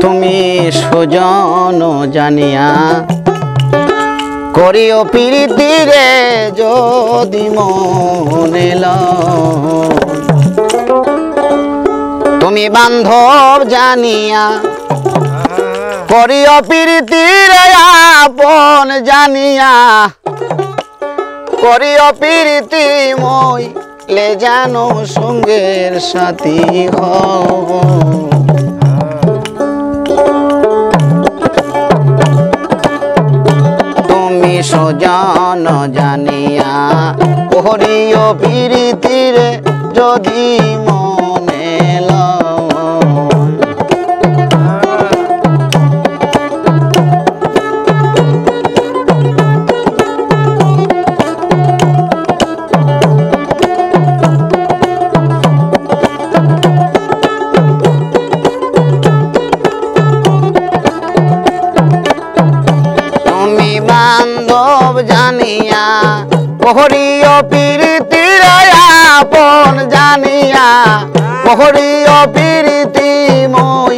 তুমি সুজন জানিয়া করিও প্রীতি রে যদি মনে লয়। তুমি বান্ধব জানিয়া করিও প্রীতি রে আপন জানিয়া করিও প্রীতি মই লে জানো সঙ্গের সাথী হয়। তুমি সুজন জানিয়া করিও প্রীতি রে যদি মনে বান্ধব জানিয়া করিও প্রীতি রে আপন জানিয়া করিও প্রীতি মই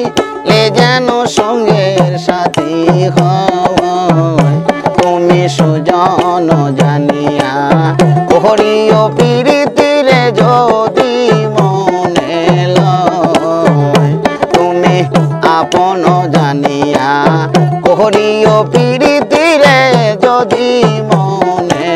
লে যেন সঙ্গের সাথী হয়। তুমি সুজন জানিয়া করিও প্রীতি রে যদি মনে লয়। তুমি আপন জানিয়া করিও প্রীতি রে যদি মনে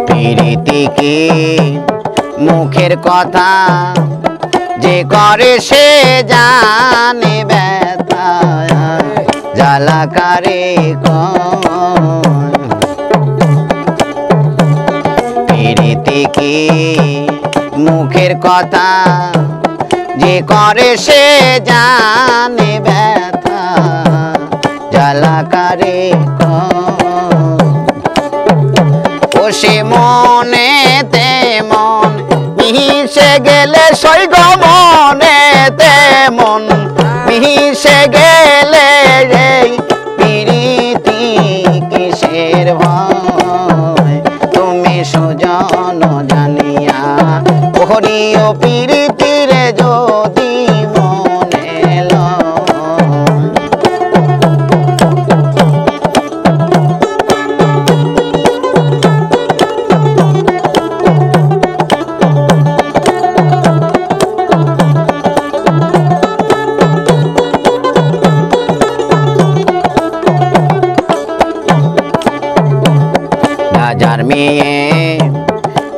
প্রীতি কি মুখের কথা যে করে সে জানে ব্যথা জ্বালাকারে প্রীতি কি মুখের কথা যে করে সে জানে ব্যথা জ্বালাকারে ও সে মনে তেমন মিশে গেলে সৈগ মনে তেমন মিশে গেলে রে প্রীতি কিসের ভয়। তুমি সুজন জানিয়া করিও প্রীতি রে যদি মনে লয়। রাজার মেয়ে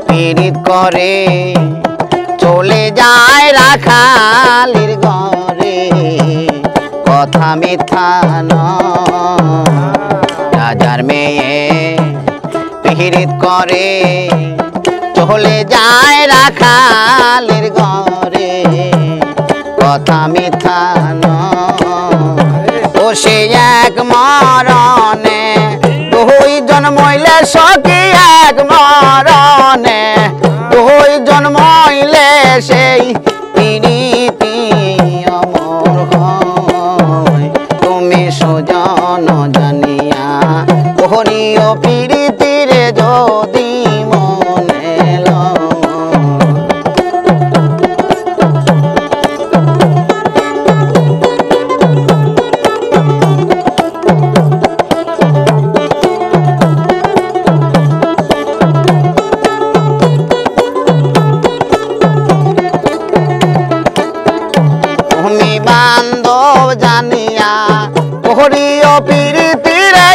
পীড়িত করে চলে যায় রাখালির ঘরে কথা মিথ্যা নয়। রাজার মেয়ে পীড়িত করে চলে যায় রাখালির ঘরে কথা মিথ্যা নয়। ও সে এক মরণে দুই জন্মইলে সখী এক মরণে দুই জন্মইলে সেই প্রীতি অমর হয়। তুমি সুজন জানিয়া করিও প্রীতি রে যদি মনে লয়। তুমি বান্ধব জানিয়া করিও প্রীতি রে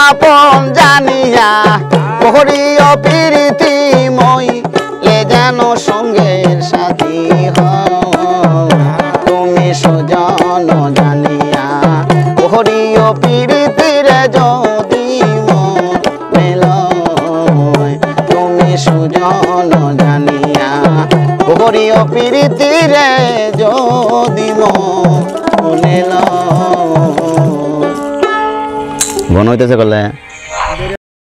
আপন জানিয়া করিও প্রীতি মই লে যেন সঙ্গের সাথী হয়। তুমি সুজন জানিয়া করিও প্রীতি রে যদি মনে লয়। তুমি সুজন জানিয়া করিও প্রীতি রে যদি মনে লয়। ঘন হইতেছে করলে